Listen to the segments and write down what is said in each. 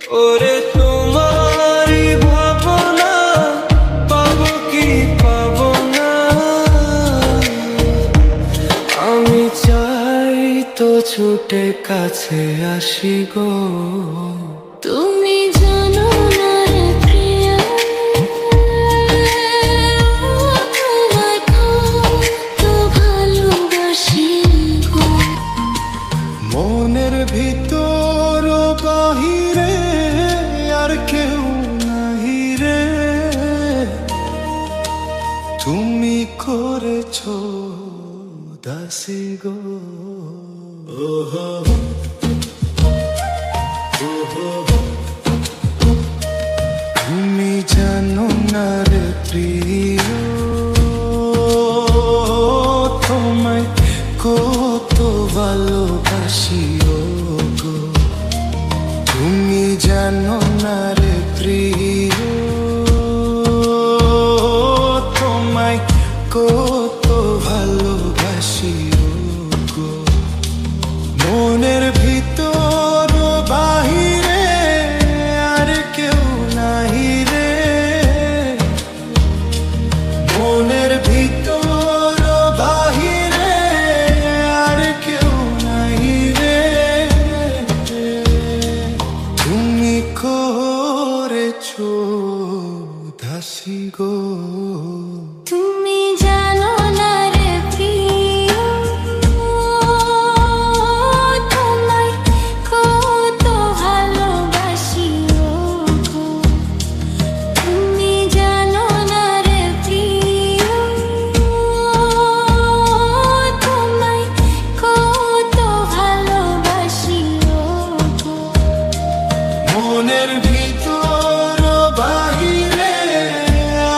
ওরে তোমারই ভাবনা পাবো কি পাবো না, আমি চাই তো ছুটে কাছে আসি গো। তুমি জানো না রে প্রিয়া, তোমায় কত ভালোবাসি গো। মনের ভিতর ও বাহিরে আর কেউ নাহি রে, তুমি করেছো দাসী গো। ওহো ওহো, তুমি জানো না রে প্রিয়, তোমায় কত ভালোবাসি গো। তুমি জানো না রে প্রিয়, তোমায় কত ভালোবাসি গো। মনের ভিতর বাহিরে আর কেউ নাহি রে, মনের ভিতর বাহিরে আর কেউ নাহি রে, তুমি করেছো দাসী গো। তুমি জানো না রে প্রিয়, তোমায় কত ভালোবাসি গো। তুমি জানো না রে প্রিয়, তোমায় কত ভালোবাসি গো। মনের ভিতর বাহিরে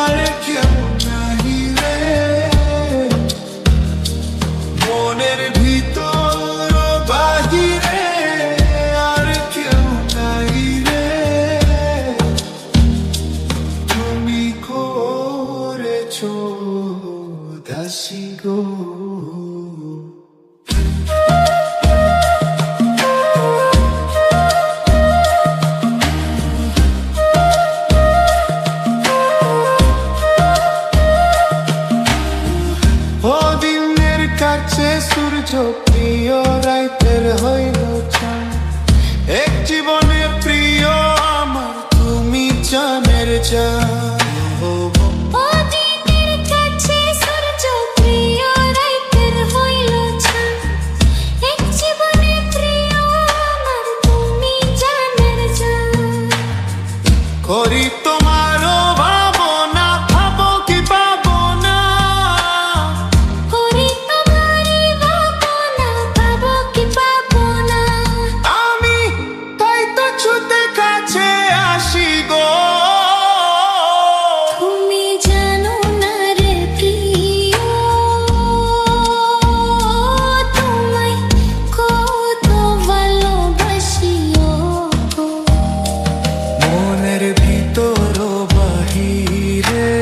আর কেউ নাহি রে, মনের ভিতর বাহিরে আর কেউ নাহি রে, তুমি করেছো দাসী গো। ও দিনের কাছে সূর্য প্রিয়, রাইতের হইল চাঁদ, এক জীবনে প্রিয় আমার তুমি জানের জান। ও দিনের কাছে সূর্য প্রিয়, রাইতের হইল চাঁদ, এক জীবনে প্রিয় আমার তুমি জানের জান। করি তোমারও ভাবনা, ভাবো কি পাবো না, করি তোমারই ভাবনা, পাবো কি পাবো না, আমি তাই তো ছুটে কাছে আসি গো। তুমি জানো না রে প্রিয়, তোমায় কত ভালোবাসি গো। মনের ভিতর বাহিরে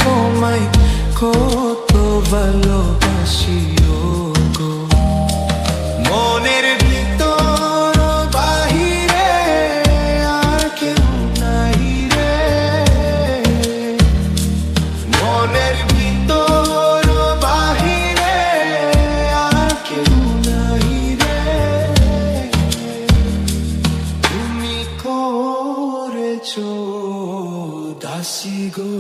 তোমায় কত ভালোবাসি গো। মনের ভিতর বাহিরে আর কেউ নাহি রে, মনের ভিতর বাহিরে আর কেউ নাহি রে, তুমি করেছো দাসী গো।